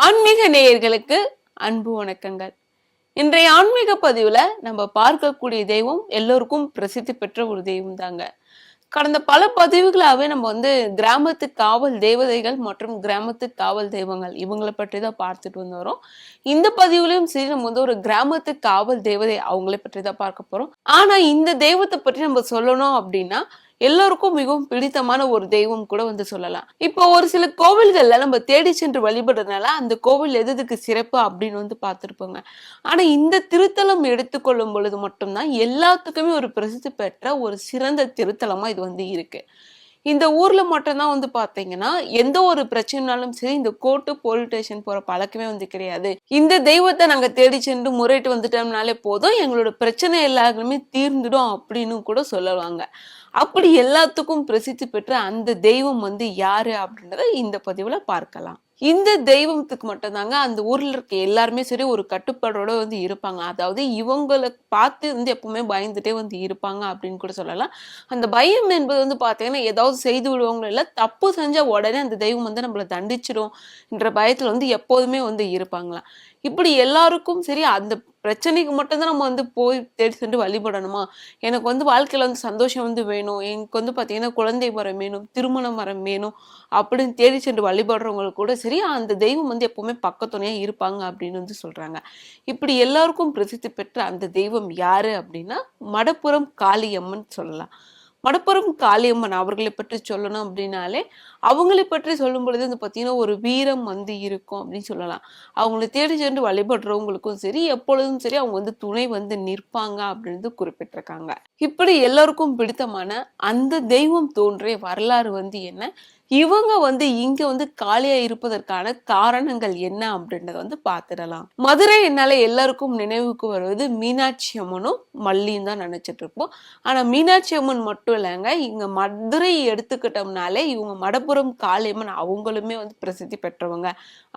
ஆன்மீக நேயர்களுக்கு அன்பு வணக்கங்கள். இன்றைய ஆன்மீக பதிவுல நம்ம பார்க்கக்கூடிய தெய்வம் எல்லோருக்கும் பிரசித்தி பெற்ற ஒரு தெய்வம் தாங்க. கடந்த பல பதிவுகளாவே நம்ம கிராமத்து காவல் தேவதைகள் மற்றும் கிராமத்து காவல் தெய்வங்கள் இவங்களை பற்றி தான் பார்த்துட்டு வரோம். இந்த பதிவுலயும் சரி நம்ம ஒரு கிராமத்து காவல் தேவதை அவங்களை பற்றி தான் பார்க்க போறோம். ஆனா இந்த தெய்வத்தை பற்றி நம்ம சொல்லணும் அப்படின்னா எல்லோருக்கும் மிகவும் பிடித்தமான ஒரு தெய்வம் கூட சொல்லலாம். இப்போ ஒரு சில கோவில்கள்ல நம்ம தேடி சென்று வழிபடுறதுனால அந்த கோவில் எதுக்கு சிறப்பு அப்படின்னு பார்த்திருப்போங்க. ஆனா இந்த திருத்தலம் எடுத்துக்கொள்ளும் பொழுது மட்டும்தான் எல்லாத்துக்குமே ஒரு பிரசித்தி பெற்ற ஒரு சிறந்த திருத்தலமா இது இருக்கு. இந்த ஊர்ல மட்டும்தான் பாத்தீங்கன்னா எந்த ஒரு பிரச்சனைனாலும் சரி இந்த கோர்ட்டு போலீஸ் ஸ்டேஷன் போற பழக்கமே கிடையாது. இந்த தெய்வத்தை நாங்க தேடி சென்று முறையிட்டு வந்துட்டோம்னாலே போதும், எங்களோட பிரச்சனை எல்லாருமே தீர்ந்துடும் அப்படின்னு கூட சொல்லுவாங்க. அப்படி எல்லாத்துக்கும் பிரசித்தி பெற்ற அந்த தெய்வம் யாரு அப்படின்றத இந்த பதிவுல பார்க்கலாம். இந்த தெய்வத்துக்கு மட்டும்தாங்க அந்த ஊர்ல இருக்க எல்லாருமே சரி ஒரு கட்டுப்பாடோட இருப்பாங்க. அதாவது இவங்களை பார்த்து எப்பவுமே பயந்துட்டே இருப்பாங்க அப்படின்னு கூட சொல்லலாம். அந்த பயம் என்பது பாத்தீங்கன்னா ஏதாவது செய்து விடுவாங்களோ இல்ல தப்பு செஞ்சா உடனே அந்த தெய்வம் நம்மளை தண்டிச்சிடும் என்ற பயத்துல எப்போதுமே இருப்பாங்களாம். இப்படி எல்லாருக்கும் சரி அந்த பிரச்சனைக்கு மட்டும்தான் நம்ம போய் தேடி சென்று வழிபடணுமா, எனக்கு வாழ்க்கையில சந்தோஷம் வேணும், எனக்கு பாத்தீங்கன்னா குழந்தை வரம் வேணும், திருமணம் வரம் வேணும் அப்படின்னு தேடி சென்று வழிபடுறவங்களுக்கு கூட சரி அந்த தெய்வம் எப்பவுமே பக்கத்துணையா இருப்பாங்க அப்படின்னு சொல்றாங்க. இப்படி எல்லாருக்கும் பிரசித்தி பெற்ற அந்த தெய்வம் யாரு அப்படின்னா மடப்புறம் காளியம்மன் சொல்லலாம். மடப்புறம் காளியம்மன் அவர்களை பற்றி சொல்லணும் அப்படின்னாலே அவங்களை பற்றி சொல்லும் பொழுது பார்த்தீங்கன்னா ஒரு வீரம் இருக்கும் அப்படின்னு சொல்லலாம். அவங்களை தேடி சென்று வழிபடுறவங்களுக்கும் சரி எப்பொழுதும் சரி அவங்க துணை நிற்பாங்க அப்படின்னு குறிப்பிட்டிருக்காங்க. இப்படி எல்லாருக்கும் பிடித்தமான அந்த தெய்வம் தோன்றிய வரலாறு என்ன, இவங்க இங்க காலியா இருப்பதற்கான காரணங்கள் என்ன அப்படின்றத பார்த்துடலாம். மதுரை என்னால எல்லாருக்கும் நினைவுக்கு வருவது மீனாட்சி அம்மனும் மல்லியும் தான் நினைச்சிட்டு இருப்போம். ஆனா மீனாட்சி அம்மன் மட்டும் இல்லைங்க, இங்க மதுரை எடுத்துக்கிட்டோம்னாலே இவங்க மடப்புறம் காளியம்மன் அவங்களுமே பிரசித்தி பெற்றவங்க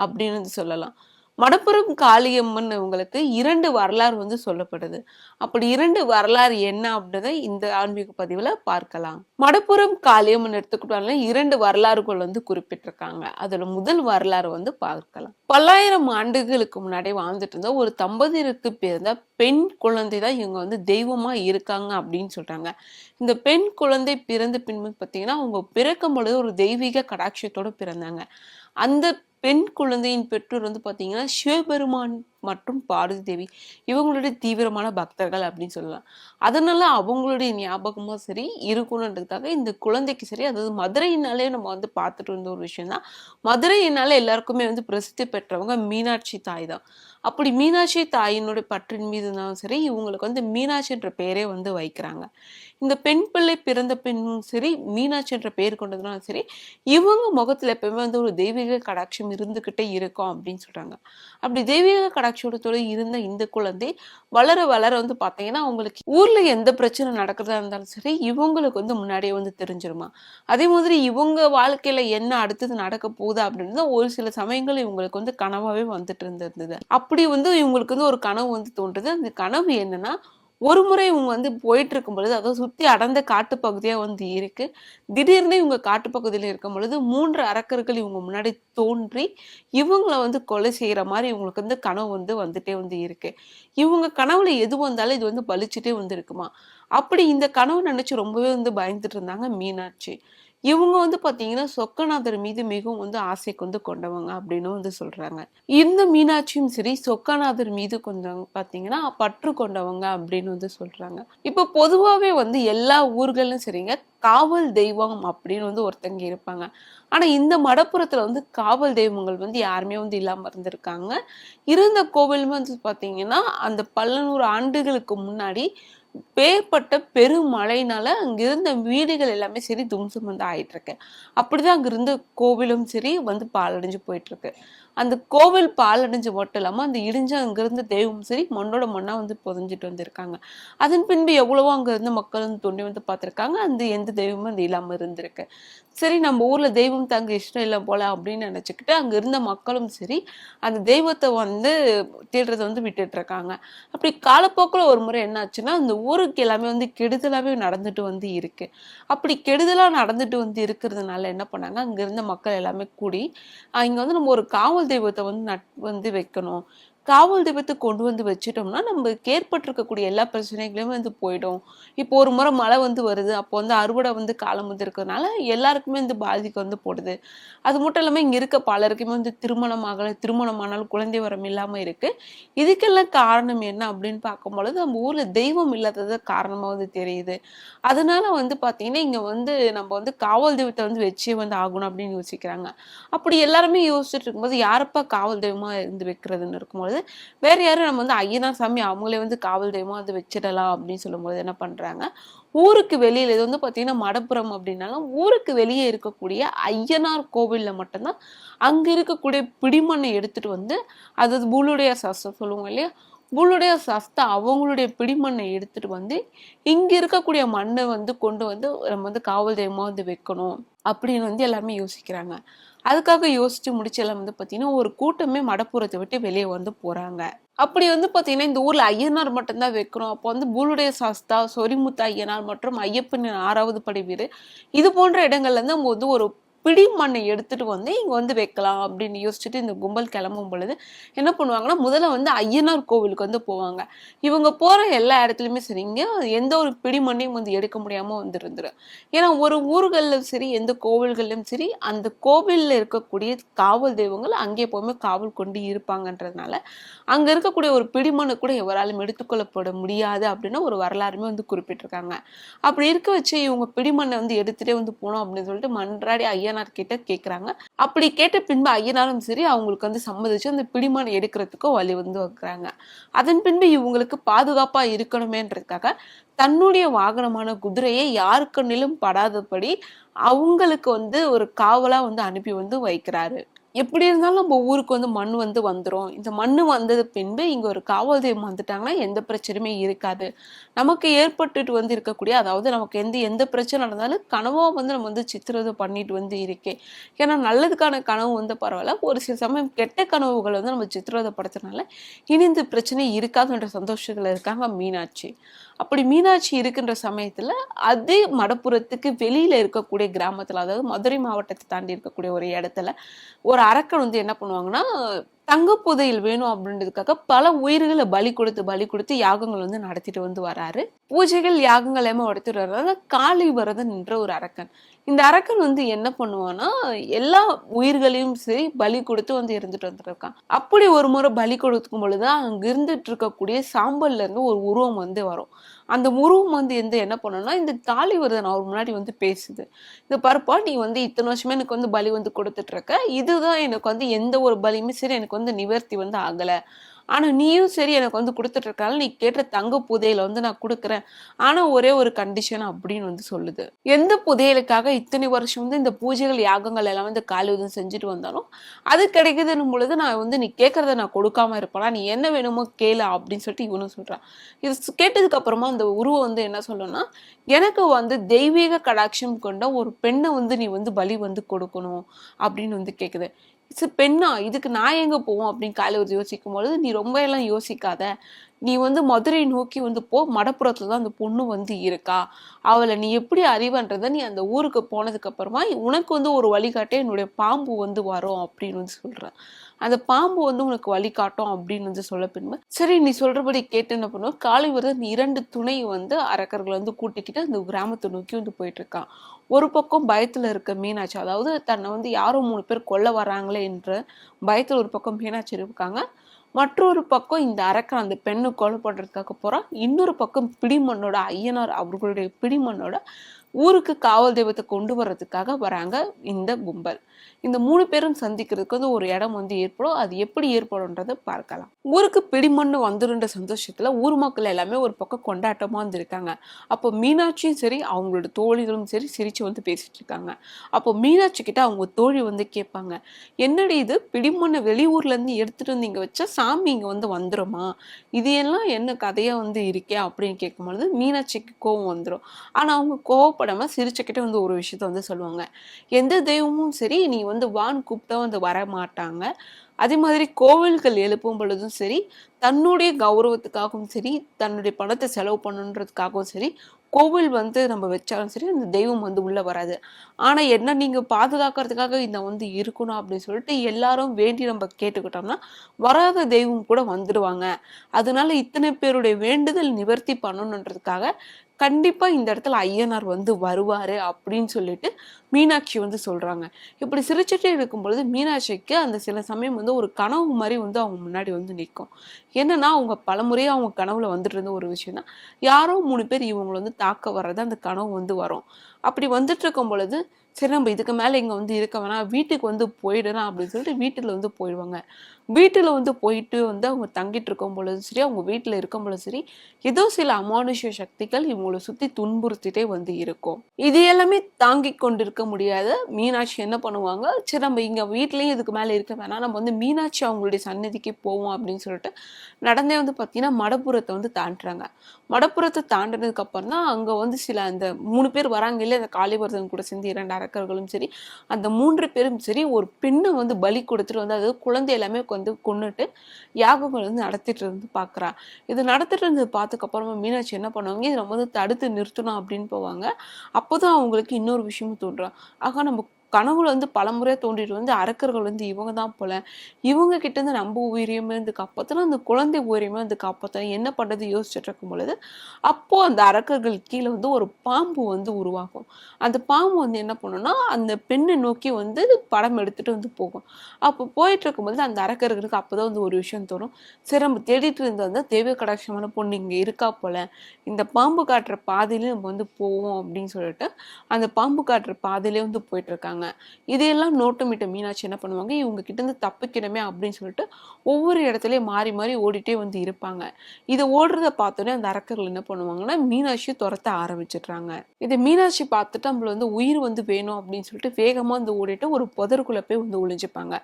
அப்படின்னு சொல்லலாம். மடப்புறம் காளியம்மன் உங்களுக்கு 2 வரலாறு சொல்லப்படுது. அப்படி 2 வரலாறு என்ன அப்படின்றத இந்த ஆன்மீக பதிவுல பார்க்கலாம். மடப்புறம் காளியம்மன் எடுத்துக்கிட்டாலும் 2 வரலாறுகள் குறிப்பிட்டிருக்காங்க. அதுல முதல் வரலாறு பார்க்கலாம். பல்லாயிரம் ஆண்டுகளுக்கு முன்னாடி வாழ்ந்துட்டு இருந்த ஒரு தம்பதியருக்கு பிறந்த பெண் குழந்தை தான் இவங்க தெய்வமா இருக்காங்க அப்படின்னு சொல்றாங்க. இந்த பெண் குழந்தை பிறந்த பின்பு பார்த்தீங்கன்னா அவங்க பிறக்கும் பொழுது ஒரு தெய்வீக கடாட்சத்தோட பிறந்தாங்க. அந்த பெண் குழந்தையின் பெற்றோர் பாத்தீங்கன்னா சிவபெருமான் மற்றும் பார்வதி தேவி இவங்களுடைய தீவிரமான பக்தர்கள் அப்படின்னு சொல்லலாம். அதனால அவங்களுடைய ஞாபகமும் சரி இருக்கணுன்றதுக்காக இந்த குழந்தைக்கு சரி, அதாவது மதுரையினாலே நம்ம பார்த்துட்டு இருந்த ஒரு விஷயம் தான். மதுரையினால எல்லாருக்குமே பிரசித்தி பெற்றவங்க மீனாட்சி தாய் தான். அப்படி மீனாட்சி தாயினுடைய பற்றின் மீது தான் சரி இவங்களுக்கு மீனாட்சி என்ற பெயரே வைக்கிறாங்க. இந்த பெண் பிள்ளை பிறந்த பெண்ணும் சரி மீனாட்சி என்ற பெயர் கொண்டதுனாலும் சரி இவங்க முகத்துல எப்பவுமே ஒரு தெய்வீக கடாட்சம் இருந்துகிட்டே இருக்கும் அப்படின்னு சொல்றாங்க. அப்படி தெய்வீக கடாட்சத்தோட இருந்த இந்த குழந்தை வளர வளர பாத்தீங்கன்னா அவங்களுக்கு ஊர்ல எந்த பிரச்சனை நடக்கிறதா இருந்தாலும் சரி இவங்களுக்கு முன்னாடியே தெரிஞ்சிருமா. அதே மாதிரி இவங்க வாழ்க்கையில என்ன அடுத்தது நடக்க போகுது அப்படின்னு ஒரு சில சமயங்கள் இவங்களுக்கு கனவாவே வந்துட்டு இருந்தது. அப்படி இவங்களுக்கு ஒரு கனவு தோன்றுது. அந்த கனவு என்னன்னா, ஒரு முறை இவங்க போயிட்டு இருக்கும் பொழுது, அதாவது சுத்தி அடர்ந்த காட்டுப்பகுதியா இருக்கு. திடீர்னு இவங்க காட்டுப்பகுதியில இருக்கும் பொழுது 3 அரக்கர்கள் இவங்க முன்னாடி தோன்றி இவங்கள கொலை செய்யற மாதிரி இவங்களுக்கு கனவு வந்துட்டே இருக்கு. இவங்க கனவுல எது வந்தாலும் இது பலிச்சுட்டே இருக்குமா. அப்படி இந்த கனவு நினைச்சு ரொம்பவே பயந்துட்டு இருந்தாங்க மீனாட்சி. இவங்க பாத்தீங்கன்னா சொக்கநாதர் மீது மிகவும் ஆசை கொண்டவங்க அப்படின்னு சொல்றாங்க. இந்த மீனாட்சியும் சரி சொக்கநாதர் மீது கொஞ்சம் பாத்தீங்கன்னா பற்று கொண்டவங்க அப்படின்னு சொல்றாங்க. இப்ப பொதுவாவே எல்லா ஊர்களும் சரிங்க காவல் தெய்வம் அப்படின்னு ஒருத்தங்க இருப்பாங்க. ஆனா இந்த மடப்புறத்துல காவல் தெய்வங்கள் யாருமே இல்லாம இருந்திருக்காங்க. இருந்த கோவிலுமே பாத்தீங்கன்னா அந்த 1100 ஆண்டுகளுக்கு முன்னாடி பேர்பட்ட பெருமழைனால அங்கிருந்த வீடுகள் எல்லாமே சரி தும்சம் ஆயிட்டு இருக்கு. அப்படிதான் அங்கிருந்த கோவிலும் சரி பாலடைஞ்சு போயிட்டு இருக்கு. அந்த கோவில் பாலடைஞ்சு மட்டும் இல்லாம அந்த இடிஞ்ச அங்கிருந்த தெய்வம் சரி மண்ணோட மண்ணா புதைஞ்சிட்டு வந்திருக்காங்க. அதன் பின்பு எவ்வளவோ அங்க இருந்த மக்கள் தோண்டி பார்த்திருக்காங்க. அந்த எந்த தெய்வமும் இல்லாம இருந்திருக்கு. சரி நம்ம ஊர்ல தெய்வம் தங்க இஷ்டம் இல்லை போல அப்படின்னு நினைச்சுக்கிட்டு அங்க இருந்த மக்களும் சரி அந்த தெய்வத்தை தேடுறதை விட்டுட்டு இருக்காங்க. அப்படி காலப்போக்கில் ஒரு முறை என்ன ஆச்சுன்னா அந்த ஊருக்கு எல்லாமே கெடுதலாவே நடந்துட்டு இருக்கு. அப்படி கெடுதலா நடந்துட்டு இருக்கிறதுனால என்ன பண்ணாங்க, அங்க இருந்த மக்கள் எல்லாமே கூடி இங்க நம்ம ஒரு காவல் காவல் தெய்வத்தை வந்து வந்து வைக்கணும். காவல் தெய்வத்தை கொண்டு வந்து வச்சுட்டோம்னா நமக்கு ஏற்பட்டிருக்கக்கூடிய எல்லா பிரச்சனைகளுமே வந்து போயிடும். இப்போ ஒரு முறை மழை வந்து வருது, அப்போ வந்து அறுவடை வந்து காலம் வந்து இருக்கிறதுனால எல்லாருக்குமே வந்து பாதிக்க வந்து போடுது. அது மட்டும் இல்லாம இங்க இருக்க பலருக்குமே வந்து திருமணம் ஆகல, திருமணம் ஆனாலும் குழந்தை வரம் இல்லாம இருக்கு. இதுக்கெல்லாம் காரணம் என்ன அப்படின்னு பார்க்கும்பொழுது நம்ம ஊர்ல தெய்வம் இல்லாதது காரணமா வந்து தெரியுது. அதனால வந்து பார்த்தீங்கன்னா, இங்க வந்து நம்ம வந்து காவல் தெய்வத்த வந்து வச்சே வந்து ஆகணும் அப்படின்னு யோசிக்கிறாங்க. அப்படி எல்லாருமே யோசிச்சுட்டு இருக்கும்போது, யாரப்பா காவல் தெய்வமா இருந்து வைக்கிறதுன்னு இருக்கும்பொழுது, வேற யாரும் நம்ம வந்து ஐயனார் சாமி அவங்களே வந்து காவல் தெய்வமா வந்து வச்சிடலாம் அப்படின்னு சொல்லும்போது என்ன பண்றாங்க, ஊருக்கு வெளியில இது வந்து பார்த்தீங்கன்னா மடப்புறம் அப்படின்னாலும், ஊருக்கு வெளியே இருக்கக்கூடிய ஐயனார் கோவில்ல மட்டும் தான் அங்க இருக்கக்கூடிய பிடிமண்ணை எடுத்துட்டு வந்து, அதாவது பூலுடைய சாஸ்திரம் சொல்லுவோம் இல்லையா? பூலுடைய சாஸ்தா அவங்களுடைய பிடிமண்ணை எடுத்துட்டு வந்து இங்க இருக்கக்கூடிய மண்ணை வந்து கொண்டு வந்து நம்ம வந்து காவல் தெய்வமா வந்து வைக்கணும் அப்படின்னு வந்து எல்லாருமே யோசிக்கிறாங்க. அதுக்காக யோசிச்சு முடிச்சு எல்லாம் வந்து பாத்தீங்கன்னா ஒரு கூட்டமே மடப்புறத்தை விட்டு வெளியே வந்து போறாங்க. அப்படி வந்து பாத்தீங்கன்னா இந்த ஊர்ல ஐயனார் மட்டும்தான் வைக்கிறோம். அப்போ வந்து பூலுடைய சாஸ்தா, சொரிமுத்து ஐயனார் மற்றும் ஐயப்பன் 6வது படை வீடு இது போன்ற இடங்கள்ல இருந்து நம்ம வந்து ஒரு பிடி மண்ணை எடுத்துட்டு வந்து இங்க வந்து வைக்கலாம் அப்படின்னு யோசிச்சுட்டு இந்த கும்பல் கிளம்பும் பொழுது என்ன பண்ணுவாங்கன்னா முதல்ல வந்து ஐயனார் கோவிலுக்கு வந்து போவாங்க. இவங்க போற எல்லா இடத்துலயுமே சரிங்க எந்த ஒரு பிடி மண்ணையும் வந்து எடுக்க முடியாம வந்து இருந்துரும். ஏன்னா ஒரு ஊர்கள்ல சரி எந்த கோவில்கள்லயும் சரி அந்த கோவில்ல இருக்கக்கூடிய காவல் தெய்வங்கள் அங்கே எப்பவுமே காவல் கொண்டு இருப்பாங்கன்றதுனால அங்க இருக்கக்கூடிய ஒரு பிடிமண்ணு கூட எவராலும் எடுத்துக்கொள்ளப்பட முடியாது அப்படின்னு ஒரு வரலாறுமே வந்து குறிப்பிட்டிருக்காங்க. அப்படி இருக்க வச்சு இவங்க பிடிமண்ணை வந்து எடுத்துட்டே வந்து போனோம் அப்படின்னு சொல்லிட்டு மன்றாடி ஐயனார் கிட்ட கேட்கறாங்க. அப்படி கேட்ட பின்பு ஐயனாரும் சரி அவங்களுக்கு வந்து சம்மதிச்சு அந்த பிடிமண்ணை எடுக்கிறதுக்கும் வழி வந்து வைக்கிறாங்க. அதன் பின்பு இவங்களுக்கு பாதுகாப்பா இருக்கணுமேன்றதுக்காக தன்னுடைய வாகனமான குதிரையை யாரு கண்ணிலும் படாதபடி அவங்களுக்கு வந்து ஒரு காவலா வந்து அனுப்பி வந்து வைக்கிறாரு. எப்படி இருந்தாலும் நம்ம ஊருக்கு வந்து மண் வந்து வந்துரும். இந்த மண்ணு வந்தது பின்பு இங்க ஒரு காவல் தெய்வம் வந்துட்டாங்கன்னா எந்த பிரச்சனையுமே இருக்காது. நமக்கு ஏற்பட்டுட்டு வந்து இருக்கக்கூடிய அதாவது நமக்கு எந்த பிரச்சனை நடந்தாலும் கனவா வந்து நம்ம வந்து சித்திரவதை பண்ணிட்டு வந்து இருக்கேன். ஏன்னா நல்லதுக்கான கனவு வந்து பரவாயில்ல. ஒரு சில சமயம் கெட்ட கனவுகள் வந்து நம்ம சித்திரவதை படுத்துறதுனால இனி இந்த பிரச்சனை இருக்காதுன்ற சந்தோஷத்துல இருக்காங்க மீனாட்சி. அப்படி மீனாட்சி இருக்கின்ற சமயத்துல அதே மடப்புறத்துக்கு வெளியில இருக்கக்கூடிய கிராமத்துல அதாவது மதுரை மாவட்டத்தை தாண்டி இருக்கக்கூடிய ஒரு இடத்துல ஒரு அரக்கன் வந்து என்ன பண்ணுவாங்கன்னா தங்க புதையல் வேணும் அப்படின்றதுக்காக பல உயிர்களை பலி கொடுத்து யாகங்கள் வந்து நடத்திட்டு வந்து வராரு. பூஜைகள் யாகங்கள் எல்லாமே நடத்திட்டு வர்றாரு. காளி வரதன் என்ற ஒரு அரக்கன். இந்த அரக்கன் வந்து என்ன பண்ணுவான்னா எல்லா உயிர்களையும் சரி பலி கொடுத்து வந்து இருந்துட்டு வந்துருக்கான். அப்படி ஒரு முறை பலி கொடுக்கும் பொழுதுதான் அங்க இருந்துட்டு இருக்கக்கூடிய சாம்பல்ல இருந்து ஒரு உருவம் வந்து வரும். அந்த உருவம் வந்து என்ன பண்ணும்னா இந்த காளிவர்தன் அவர் முன்னாடி வந்து பேசுது. இந்த பருப்பா நீ வந்து இத்தனை வருஷமே எனக்கு வந்து பலி வந்து கொடுத்துட்டு இருக்க. இதுதான் எனக்கு வந்து எந்த ஒரு பலியுமே சரி எனக்கு வந்து நிவர்த்தி வந்து ஆகல. ஆனா நீயும் சரி எனக்கு வந்து கொடுத்துட்டு இருக்கால நீ கேட்ட தங்க புதையலை வந்து நான் கொடுக்குறேன். ஆனா ஒரே ஒரு கண்டிஷன் அப்படின்னு வந்து சொல்லுது. எந்த புதையலுக்காக இத்தனை வருஷம் வந்து இந்த பூஜைகள் யாகங்கள் எல்லாம் வந்து காலிவதம் செஞ்சுட்டு வந்தாலும் அது கிடைக்குதுன்னும் பொழுது நான் வந்து நீ கேட்கறத நான் கொடுக்காம இருப்பேனா நீ என்ன வேணுமோ கேளு அப்படின்னு சொல்லிட்டு இவனும் சொல்றான். இது கேட்டதுக்கு அப்புறமா அந்த உருவம் வந்து என்ன சொல்லணும்னா எனக்கு வந்து தெய்வீக கடாட்சம் கொண்ட ஒரு பெண்ணை வந்து நீ வந்து பலி வந்து கொடுக்கணும் அப்படின்னு வந்து கேக்குது. பெண்ணா இதுக்கு நான் எங்க போவோம் அப்படின்னு காலையில் யோசிக்கும் பொழுது நீ ரொம்ப எல்லாம் யோசிக்காத. நீ வந்து மதுரை நோக்கி வந்து போ. மடப்புறத்துலதான் அந்த பொண்ணு வந்து இருக்கா. அவளை நீ எப்படி அறிவன்றத நீ அந்த ஊருக்கு போனதுக்கு அப்புறமா உனக்கு வந்து ஒரு வழிகாட்டே என்னுடைய பாம்பு வந்து வரும் அப்படின்னு வந்து சொல்றேன். அந்த பாம்பு வந்து உனக்கு வழிகாட்டும் அப்படின்னு வந்து சொல்ல பின்பு சரி நீ சொல்றபடி கேட்டு என்ன பண்ணுவோம் காளிவர்தன் 2 துணை வந்து அரக்கர்களை வந்து கூட்டிக்கிட்டு அந்த கிராமத்தை நோக்கி வந்து போயிட்டு இருக்கான். ஒரு பக்கம் பயத்துல இருக்க மீனாட்சி அதாவது தன்னை வந்து யாரோ 3 பேர் கொல்ல வராங்களே என்ற பயத்துல ஒரு பக்கம் மீனாட்சி இருக்காங்க. மற்றொரு பக்கம் இந்த அரக்கன் அந்த பெண்ணு கொலை பண்றதுக்காக போறான். இன்னொரு பக்கம் பிடிமண்ணோட ஐயனார் அவர்களுடைய பிடிமண்ணோட ஊருக்கு காவல் தெய்வத்தை கொண்டு வர்றதுக்காக வராங்க இந்த கும்பல். இந்த 3 பேரும் சந்திக்கிறதுக்கு வந்து ஒரு இடம் வந்து ஏற்படும். அது எப்படி ஏற்படும்ன்றதை பார்க்கலாம். ஊருக்கு பிடிமண்ணு வந்துருன்ற சந்தோஷத்துல ஊர் மக்கள் எல்லாமே ஒரு பக்கம் கொண்டாட்டமா வந்திருக்காங்க. அப்போ மீனாட்சியும் சரி அவங்களோட தோழிகளும் சரி சிரிச்சு வந்து பேசிட்டு இருக்காங்க. அப்போ மீனாட்சி கிட்ட அவங்க தோழி வந்து கேட்பாங்க, என்னடி இது பிடிமண்ணை வெளியூர்ல இருந்து எடுத்துட்டு வந்து இங்க வச்சா சாமி இங்க வந்து வந்துருமா, இது எல்லாம் என்ன கதையா வந்து இருக்கே அப்படின்னு கேட்கும்பொழுது மீனாட்சிக்கு கோவம் வந்துடும். ஆனா அவங்க கோவப்படாம சிரிச்சுக்கிட்டே வந்து ஒரு விஷயத்த வந்து சொல்லுவாங்க, எந்த தெய்வமும் சரி நீ வந்து வான் கூப்பிட்டா வந்து வர மாட்டாங்க. அதே மாதிரி கோவில்கள் எழுப்பும் பொழுதும் சரி தன்னுடைய கௌரவத்துக்காகவும் சரி தன்னுடைய பணத்தை செலவு பண்ணணுன்றதுக்காகவும் சரி கோவில் வந்து நம்ம வச்சாலும் சரி அந்த தெய்வம் வந்து உள்ள வராது. ஆனா என்ன நீங்க பாதுகாக்கிறதுக்காக இந்த வந்து இருக்கணும் அப்படின்னு சொல்லிட்டு எல்லாரும் வேண்டி நம்ம கேட்டுக்கிட்டோம்னா வராத தெய்வம் கூட வந்துடுவாங்க. அதனால இத்தனை பேருடைய வேண்டுதல் நிவர்த்தி பண்ணணுன்றதுக்காக கண்டிப்பா இந்த இடத்துல ஐயனார் வந்து வருவாரு அப்படின்னு சொல்லிட்டு மீனாட்சி வந்து சொல்றாங்க. இப்படி சிரிச்சுட்டே இருக்கும் பொழுது மீனாட்சிக்கு அந்த சில சமயம் வந்து ஒரு கனவு மாதிரி வந்து அவங்க முன்னாடி வந்து நிற்கும். என்னன்னா அவங்க பலமுறையா அவங்க கனவுல வந்துட்டு இருந்த ஒரு விஷயம் தான், யாரோ 3 பேர் இவங்களை வந்து தாக்க வர்றது அந்த கனவு வந்து வரும். அப்படி வந்துட்டு இருக்கும் பொழுது சரி நம்ம இதுக்கு மேல இங்க வந்து இருக்க வேணாம், வீட்டுக்கு வந்து போயிடலாம் அப்படின்னு சொல்லிட்டு வீட்டுல வந்து போயிடுவாங்க. வீட்டுல வந்து போயிட்டு வந்து அவங்க தங்கிட்டு இருக்கும் பொழுது சரி, அவங்க வீட்டுல இருக்கும் பொழுது சரி, ஏதோ சில அமானுஷ்ய சக்திகள் இவங்களை சுத்தி துன்புறுத்திட்டே வந்து இருக்கும். இது எல்லாமே தாங்கிக் கொண்டிருக்க முடியாத மீனாட்சி என்ன பண்ணுவாங்க, சரி நம்ம இங்க வீட்லயும் இதுக்கு மேல இருக்க வேணாம், நம்ம வந்து மீனாட்சி அவங்களுடைய சன்னதிக்கு போவோம் அப்படின்னு சொல்லிட்டு நடந்தே வந்து பாத்தீங்கன்னா மடப்புறத்தை வந்து தாண்டுறாங்க. மடப்புறத்தை தாண்டினதுக்கு அப்புறம் தான் அங்க வந்து சில அந்த 3 பேர் வராங்க இல்லையா, அந்த காளிவர்தன் கூட சேர்ந்து 2 அரக்கர்களும் சரி, அந்த 3 பேரும் சரி ஒரு பெண்ணை வந்து பலி கொடுத்துட்டு வந்து அதாவது குழந்தை எல்லாமே வந்து கொன்னுட்டு யாகங்கள் வந்து நடத்திட்டு இருந்து பாக்குறா. இது நடத்திட்டு இருந்தது பார்த்துக்கு அப்புறமா மீனாட்சி என்ன பண்ணுவாங்க, இதை நம்ம வந்து தடுத்து நிறுத்தணும் அப்படின்னு போவாங்க. அப்போதான் அவங்களுக்கு இன்னொரு விஷயமும் தோன்றும். ஆக நம்ம கனவுல வந்து பலமுறை தோண்டிட்டு வந்து அரக்கர்கள் வந்து இவங்க தான் போல, இவங்க கிட்ட இருந்து நம்ம உயிரையுமே வந்து காப்பாத்தணும், அந்த குழந்தை உயிரையுமே வந்து காப்பாத்தணும், என்ன பண்றது யோசிச்சுட்டு இருக்கும் பொழுது அப்போ அந்த அரக்கர்கள் கீழே வந்து ஒரு பாம்பு வந்து உருவாகும். அந்த பாம்பு வந்து என்ன பண்ணும்னா அந்த பெண்ணை நோக்கி வந்து படம் எடுத்துட்டு வந்து போகும். அப்போ போயிட்டு இருக்கும்போது அந்த அரக்கர்களுக்கு அப்போதான் வந்து ஒரு விஷயம் தோணும், சரி நம்ம தேடிட்டு இருந்த அந்த தெய்வ கடாட்சமான பொண்ணு இங்க இருக்கா போல, இந்த பாம்பு காட்டுற பாதையில நம்ம வந்து போவோம் அப்படின்னு சொல்லிட்டு அந்த பாம்பு காட்டுற பாதையிலே வந்து போயிட்டு இருக்காங்க. இதையெல்லாம் நோட்டமிட்ட மீனாட்சி என்ன பண்ணுவாங்க, இவங்க கிட்ட இருந்து தப்பிக்கணுமே அப்படின்னு சொல்லிட்டு ஒவ்வொரு இடத்துலயும் மாறி மாறி ஓடிட்டே வந்து இருப்பாங்க. இதை ஓடுறத பார்த்தோன்னே அந்த அரக்கர்கள் என்ன பண்ணுவாங்கன்னா மீனாட்சியை துரத்த ஆரம்பிச்சிடுறாங்க. இதை மீனாட்சி பார்த்துட்டு நம்மள வந்து உயிர் வந்து வேணும் அப்படின்னு சொல்லிட்டு வேகமா வந்து ஓடிட்டு ஒரு புதருக்குள்ள போய் வந்து ஒளிஞ்சுப்பாங்க.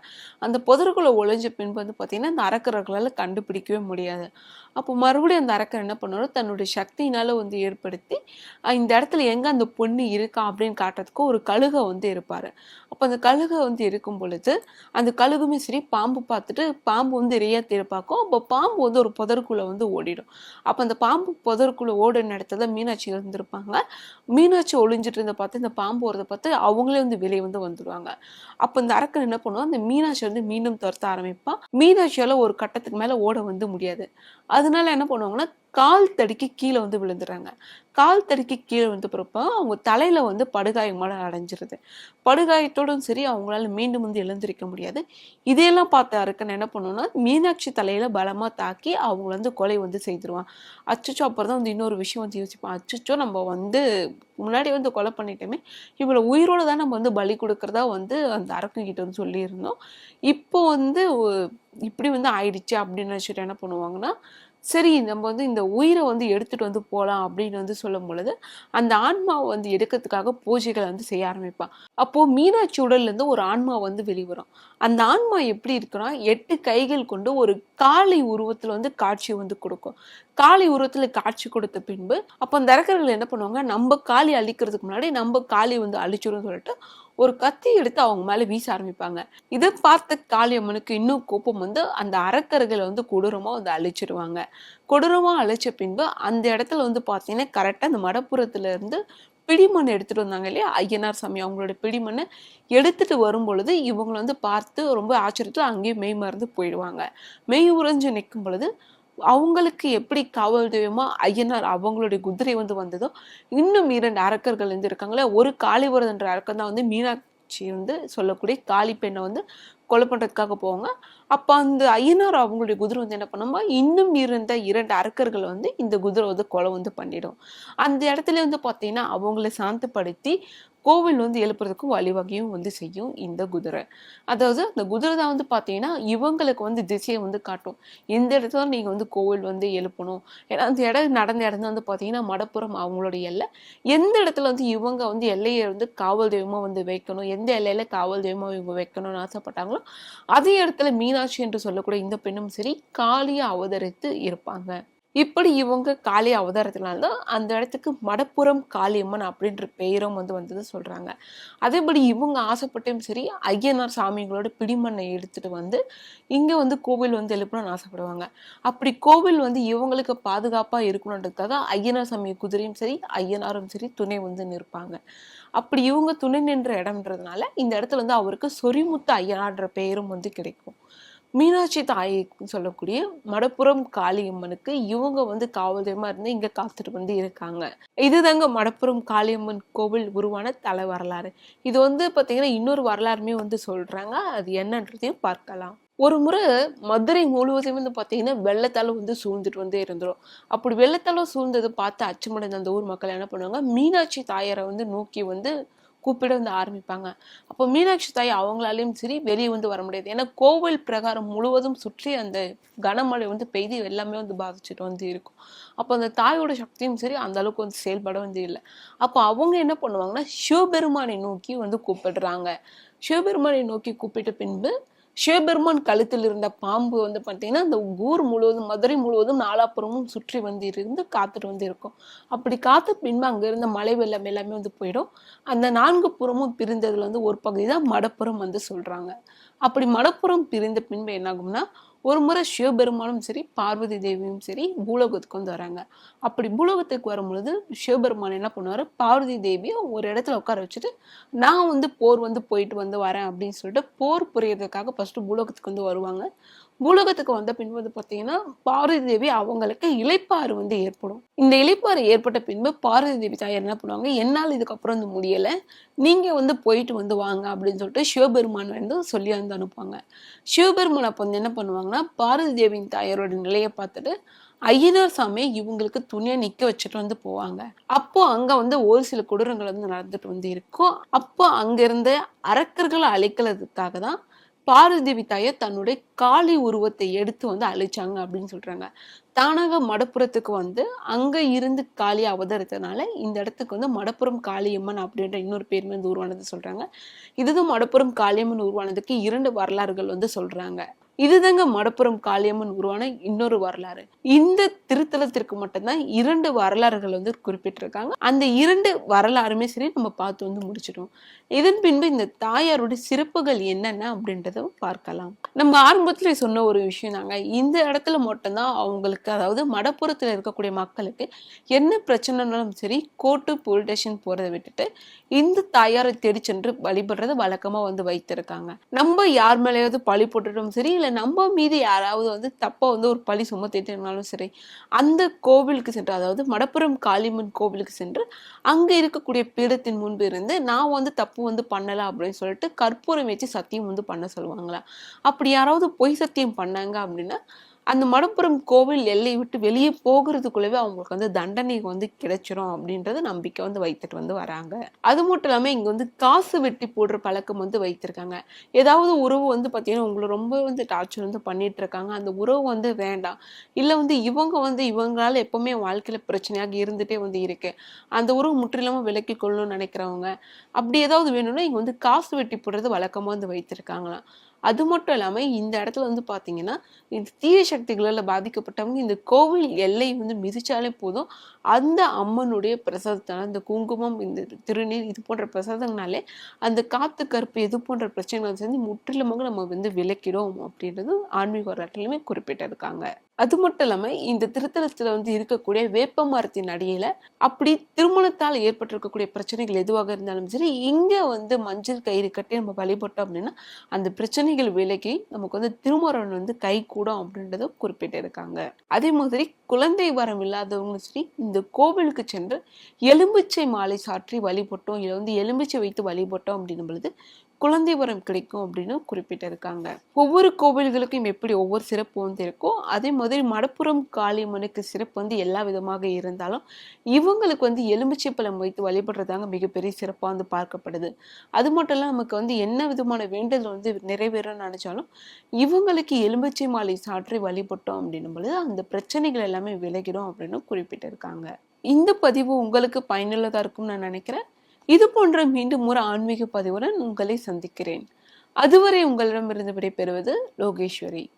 அந்த புதருக்குள்ள ஒளிஞ்ச பின்பு வந்து பார்த்தீங்கன்னா அந்த அரக்கர்களால கண்டுபிடிக்கவே முடியாது. அப்போ மறுபடியும் அந்த அரக்கர் என்ன பண்ணுவாரு, தன்னுடைய சக்தியினால வந்து ஏற்படுத்தி இந்த இடத்துல எங்க அந்த பொண்ணு இருக்கா அப்படின்னு காட்டுறதுக்கு ஒரு கழுகை வந்து இருப்பாரு. அப்போ அந்த கழுகை வந்து இருக்கும் பொழுது அந்த கழுகுமே சரி பாம்பு பார்த்துட்டு பாம்பு வந்து இறையா பார்க்கும். அப்போ பாம்பு வந்து ஒரு புதருக்குள்ள வந்து ஓடிடும். அப்போ அந்த பாம்பு புதருக்குள்ள ஓடின இடத்துல மீனாட்சி இருந்திருப்பாங்க. மீனாட்சி ஒளிஞ்சிட்டு இருந்த பார்த்து இந்த பாம்பு வரதை பார்த்து அவங்களே வந்து வெளியே வந்து வந்துடுவாங்க. அப்போ இந்த அரக்கன் என்ன பண்ணுவான், அந்த மீனாட்சி வந்து மீண்டும் துரத்த ஆரம்பிப்பான். மீனாட்சியால ஒரு கட்டத்துக்கு மேல ஓட வந்து முடியாது. அதனால என்ன பண்ணுவாங்கன்னா கால் தடுக்கி கீழே வந்து விழுந்துடுறாங்க. கால் தடுக்கி கீழே வந்து பிறப்ப அவங்க தலையில வந்து படுகாயமால அடைஞ்சிருது. படுகாயத்தோடும் சரி அவங்களால மீண்டும் வந்து எழுந்திருக்க முடியாது. இதையெல்லாம் பார்த்த அரக்கன் என்ன பண்ணுவோம்னா மீனாட்சி தலையில பலமா தாக்கி அவங்க வந்து கொலை வந்து செய்திருவான். அச்சச்சோ, அப்புறம் தான் வந்து இன்னொரு விஷயம் வந்து யோசிப்பான், அச்சச்சோ நம்ம வந்து முன்னாடி வந்து கொலை பண்ணிட்டோமே, இவளை உயிரோட தான் நம்ம வந்து பலி கொடுக்கறதா வந்து அந்த அரக்கன் கிட்ட வந்து சொல்லியிருந்தோம். இப்போ வந்து இப்படி வந்து ஆயிடுச்சு அப்படின்னு நினைச்சிட்டு என்ன பண்ணுவாங்கன்னா சரி நம்ம வந்து இந்த உயிரை வந்து எடுத்துட்டு வந்து போலாம் அப்படின்னு வந்து சொல்லும் பொழுது அந்த ஆன்மாவை வந்து எடுக்கிறதுக்காக பூஜைகளை வந்து செய்ய ஆரம்பிப்பான். அப்போ மீனாட்சி உடல்ல இருந்து ஒரு ஆன்மா வந்து வெளிவரும். அந்த ஆன்மா எப்படி இருக்குன்னா 8 கைகள் கொண்டு ஒரு காளி உருவத்துல வந்து காட்சி வந்து கொடுக்கும். காளி உருவத்துல காட்சி கொடுத்த பின்பு அப்ப அந்த அரக்கர்கள் என்ன பண்ணுவாங்க, நம்ம காளி அழிக்கிறதுக்கு முன்னாடி நம்ம காளி வந்து அழிச்சிடும் சொல்லிட்டு ஒரு கத்தி எடுத்து அவங்க மேல வீச ஆரம்பிப்பாங்க. இதை பார்த்த காளியம்மனுக்கு இன்னும் கோபம் வந்து அந்த அரக்கர்களை வந்து கொடூரமா வந்து அழிச்சிடுவாங்க. கொடூரமா அழிச்ச பின்பு அந்த இடத்துல வந்து பாத்தீங்கன்னா கரெக்டா அந்த மடப்புறத்துல இருந்து பிடிமண் எடுத்துட்டு வந்தாங்க இல்லையா, ஐயனார் சாமி அவங்களோட பிடிமண்ணை எடுத்துட்டு வரும் பொழுது இவங்களை வந்து பார்த்து ரொம்ப ஆச்சரியத்துல அங்கேயே மெய் மறந்து போயிடுவாங்க. மெய் உறைஞ்சு நிற்கும் பொழுது அவங்களுக்கு எப்படி காவல் தெய்வமா ஐயனார் அவங்களுடைய குதிரை வந்து வந்ததோ இன்னும் 2 அரக்கர்கள் வந்து இருக்காங்களே, ஒரு காளிவரதன் என்ற அரக்கன் தான் வந்து மீனாட்சி வந்து சொல்லக்கூடிய காளி பெண்ணை வந்து கொலை பண்றதுக்காக போவாங்க. அப்ப அந்த ஐயனார் அவங்களுடைய குதிரை வந்து என்ன பண்ணுமா, இன்னும் இருந்த 2 அரக்கர்கள் வந்து இந்த குதிரை வந்து கொலை வந்து பண்ணிடும். அந்த இடத்துல வந்து பாத்தீங்கன்னா அவங்களை சாந்தப்படுத்தி கோவில் வந்து எழுப்புறதுக்கும் வழிவகையும் வந்து செய்யும் இந்த குதிரை. அதாவது அந்த குதிரை தான் வந்து பாத்தீங்கன்னா இவங்களுக்கு வந்து திசையை வந்து காட்டும், இந்த இடத்துல நீங்க வந்து கோவில் வந்து எழுப்பணும். ஏன்னா அந்த இடம் நடந்த இடம் வந்து பாத்தீங்கன்னா மடப்புறம் அவங்களுடைய எல்லை. எந்த இடத்துல வந்து இவங்க வந்து எல்லையை வந்து காவல் தெய்வமா வந்து வைக்கணும், எந்த எல்லையில காவல் தெய்வமா இவங்க வைக்கணும்னு ஆசைப்பட்டாங்களோ அதே இடத்துல மீனாட்சி என்று சொல்லக்கூடிய இந்த பெண்ணும் சரி காளியா அவதரித்து இருப்பாங்க. இப்படி இவங்க காளி அவதாரத்தினால தான் அந்த இடத்துக்கு மடப்புறம் காளியம்மன் அப்படின்ற பெயரும் வந்தது சொல்றாங்க. அதேபடி இவங்க ஆசைப்பட்டும் சரி, ஐயனார் சாமிகளோட பிடிமண்ணை எடுத்துட்டு இங்க கோவில் எழுப்பணும்னு ஆசைப்படுவாங்க. அப்படி கோவில் இவங்களுக்கு பாதுகாப்பா இருக்கணுன்றதுக்காக ஐயனார் சாமி குதிரையும் சரி, ஐயனாரும் சரி துணை நிற்பாங்க. அப்படி இவங்க துணை நின்ற இடம்ன்றதுனால இந்த இடத்துல அவருக்கு சொரிமுத்து ஐயனார்ன்ற பெயரும் கிடைக்கும். மீனாட்சி தாய்ன்னு சொல்லக்கூடிய மடப்புறம் காளியம்மனுக்கு இவங்க காவல் தெய்வமா இருந்து இங்க காத்துட்டு இருக்காங்க. இதுதாங்க மடப்புறம் காளியம்மன் கோவில் உருவான தல வரலாறு. இது பாத்தீங்கன்னா இன்னொரு வரலாறுமே சொல்றாங்க. அது என்னன்றதையும் பார்க்கலாம். ஒரு முறை மதுரை முழுவதும் பாத்தீங்கன்னா வெள்ளத்தால சூழ்ந்துட்டு இருந்துரும். அப்படி வெள்ளத்தால சூழ்ந்ததை பார்த்து அச்சமடைந்த அந்த ஊர் மக்கள் என்ன பண்ணுவாங்க, மீனாட்சி தாயரை நோக்கி கூப்பிட ஆரம்பிப்பாங்க. அப்போ மீனாட்சி தாய் அவங்களாலையும் சரி வெளியே வர முடியாது. ஏன்னா கோவில் பிரகாரம் முழுவதும் சுற்றி அந்த கனமழை பெய்து எல்லாமே பாதிச்சுட்டு இருக்கும். அப்போ அந்த தாயோட சக்தியும் சரி அந்த அளவுக்கு செயல்பட இல்லை. அப்போ அவங்க என்ன பண்ணுவாங்கன்னா சிவபெருமானை நோக்கி கூப்பிடுறாங்க. சிவபெருமானை நோக்கி கூப்பிட்ட பின்பு சிவபெருமான் கழுத்தில் இருந்த பாம்பு பார்த்தீங்கன்னா அந்த ஊர் முழுவதும் மதுரை முழுவதும் நாலாப்புறமும் சுற்றி இருந்து காத்துட்டு இருக்கும். அப்படி காத்த பின்பு அங்க இருந்த மலை வெள்ளம் எல்லாமே போயிடும். அந்த 4 புறமும் பிரிந்ததுல ஒரு பகுதி தான் மடப்புறம் சொல்றாங்க. அப்படி மடப்புறம் பிரிந்த பின்பு என்ன ஆகும்னா, ஒரு முறை சிவபெருமானும் சரி பார்வதி தேவியும் சரி பூலோகத்துக்கு வராங்க. அப்படி பூலோகத்துக்கு வரும் பொழுது சிவபெருமான் என்ன பண்ணுவாரு, பார்வதி தேவியை ஒரு இடத்துல உட்கார வச்சுட்டு நான் போர் போயிட்டு வரேன் அப்படின்னு சொல்லிட்டு போர் புரியறதுக்காக ஃபர்ஸ்ட் பூலோகத்துக்கு வருவாங்க. பூலோகத்துக்கு வந்த பின்பு பாத்தீங்கன்னா பார்வதி தேவி அவங்களுக்கு இளைப்பாறு ஏற்படும். இந்த இளைப்பாறு ஏற்பட்ட பின்பு பார்வதி தேவி தாயார் என்ன பண்ணுவாங்க, என்னால் இதுக்கப்புறம் முடியல, நீங்க போயிட்டு வாங்க அப்படின்னு சொல்லிட்டு சிவபெருமான் சொல்லி அனுப்புவாங்க. சிவபெருமான் அப்ப என்ன பண்ணுவாங்கன்னா பார்வதி தேவியின் தாயாரோட நிலையை பார்த்துட்டு ஐயனார் சாமி இவங்களுக்கு துணியா நிக்க வச்சுட்டு போவாங்க. அப்போ அங்க ஒரு சில கொடூரங்கள் நடந்துட்டு இருக்கும். அப்போ அங்க இருந்த அரக்கர்களை அழிக்கிறதுக்காக தான் பார்வதி தேவி தாயார் தன்னுடைய காளி உருவத்தை எடுத்து அழிச்சாங்க அப்படின்னு சொல்றாங்க. தானாக மடப்புறத்துக்கு அங்க இருந்து காளி அவதரித்தனால இந்த இடத்துக்கு மடப்புறம் காளியம்மன் அப்படின்ற இன்னொரு பேருமே உருவானது சொல்றாங்க. இதுதான் மடப்புறம் காளியம்மன் உருவானதுக்கு 2 வரலாறுகள் சொல்றாங்க. இதுதாங்க மடப்புறம் காளியம்மன் உருவான இன்னொரு வரலாறு. இந்த திருத்தலத்திற்கு மட்டும்தான் 2 வரலாறுகள் குறிப்பிட்டிருக்காங்க. அந்த 2 வரலாறுமே சரி நம்ம பார்த்து முடிச்சிட்டோம். இதன் பின்பு இந்த தாயாருடைய சிறப்புகள் என்னென்ன அப்படின்றத பார்க்கலாம். நம்ம ஆரம்பத்துல சொன்ன ஒரு விஷயம் தாங்க, இந்த இடத்துல மட்டும்தான் அவங்களுக்கு, அதாவது மடப்புறத்துல இருக்கக்கூடிய மக்களுக்கு என்ன பிரச்சனைனாலும் சரி கோர்ட்டு போலீஸ் ஸ்டேஷன் போறதை விட்டுட்டு இந்த தாயாரை தேடி சென்று வழிபடுறத வழக்கமா வைத்திருக்காங்க. நம்ம யார் மேலேயாவது பழி போட்டுட்டும் சரி, இல்ல நம்ம மீது யாராவது தப்பா ஒரு பழி சுமத்திட்டாலும் சரி, அந்த கோவிலுக்கு சென்று, அதாவது மடப்புறம் காளியம்மன் கோவிலுக்கு சென்று அங்க இருக்கக்கூடிய பீடத்தின் முன்பு இருந்து நான் தப்பு பண்ணல அப்படின்னு சொல்லிட்டு கற்பூரம் வச்சு சத்தியம் பண்ண சொல்லுவாங்களா. அப்படி யாராவது பொய் சத்தியம் பண்ணாங்க அப்படின்னா அந்த மடப்புறம் கோவில் எல்லையை விட்டு வெளியே போகிறதுக்குள்ளவே அவங்களுக்கு தண்டனை கிடைச்சிரும் அப்படின்றத நம்பிக்கை வைத்துட்டு வராங்க. அது மட்டும் இல்லாம இங்க காசு வெட்டி போடுற பழக்கம் வைத்திருக்காங்க. ஏதாவது உறவு பாத்தீங்கன்னா உங்களை ரொம்ப டார்ச்சர் பண்ணிட்டு இருக்காங்க, அந்த உறவு வேண்டாம், இல்ல இவங்க இவங்களால எப்பவுமே வாழ்க்கையில பிரச்சனையாக இருந்துட்டே இருக்கு, அந்த உறவு முற்றிலுமா விலக்கி கொள்ளணும்னு நினைக்கிறவங்க அப்படி ஏதாவது வேணும்னா இங்க காசு வெட்டி போடுறது வழக்கமா வைத்திருக்காங்களாம். அது மட்டும் இல்லாம இந்த இடத்துல பாத்தீங்கன்னா இந்த தீய சக்திகளால பாதிக்கப்பட்டவங்க இந்த கோவில் எல்லை மிதிச்சாலே போதும், அந்த அம்மனுடைய பிரசாதத்தால இந்த குங்குமம், இந்த திருநீர், இது போன்ற பிரசாதங்களாலே அந்த காத்து கருப்பு இது போன்ற பிரச்சனைகள் சேர்ந்து முற்றிலுமாக நம்ம விலக்கிடும் அப்படின்றது ஆன்மீக வரலாற்றிலுமே குறிப்பிட்டிருக்காங்க. அது மட்டும் இல்லாம இந்த திருத்தலத்துல இருக்கக்கூடிய வேப்ப மரத்தின் அடியில அப்படி திருமணத்தால் ஏற்பட்டிருக்கக்கூடிய பிரச்சனைகள் எதுவாக இருந்தாலும் சரி, இங்க மஞ்சள் கயிறு கட்டி நம்ம வழிபட்டோம் அப்படின்னா அந்த பிரச்சனைகள் விலகி நமக்கு திருமணம் கை கூடும் அப்படின்றத குறிப்பிட்டிருக்காங்க. அதே மாதிரி குழந்தை வரம் இல்லாதவங்க சரி இந்த கோவிலுக்கு சென்று எலும்பிச்சை மாலை சாற்றி வழிபட்டோம், இல்ல எலும்பிச்சை வைத்து வழிபட்டோம் அப்படின்னும் பொழுது குழந்தை வரம் கிடைக்கும் அப்படின்னு குறிப்பிட்டிருக்காங்க. ஒவ்வொரு கோவில்களுக்கும் எப்படி ஒவ்வொரு சிறப்பு இருக்கோ அதே மாதிரி மடப்புறம் காளியம்மனுக்கு சிறப்பு எல்லா விதமாக இருந்தாலும் இவங்களுக்கு எலுமிச்சை பழம் வைத்து வழிபடுறதாங்க மிகப்பெரிய சிறப்பா பார்க்கப்படுது. அது மட்டும் இல்ல நமக்கு என்ன விதமான வேண்டுதல் நிறைவேறணும்னு நினைச்சாலும் இவங்களுக்கு எலுமிச்சை மாலை சாற்றி வழிபட்டோம் அப்படின்னும் பொழுது அந்த பிரச்சனைகள் எல்லாமே விலகிடும் அப்படின்னு குறிப்பிட்டிருக்காங்க. இந்த பதிவு உங்களுக்கு பயனுள்ளதா இருக்கும்னு நான் நினைக்கிறேன். இது போன்ற மீண்டும் ஒரு ஆன்மீக பதிவுடன் உங்களை சந்திக்கிறேன். அதுவரை உங்களிடமிருந்து விடைபெறுவது லோகேஸ்வரி.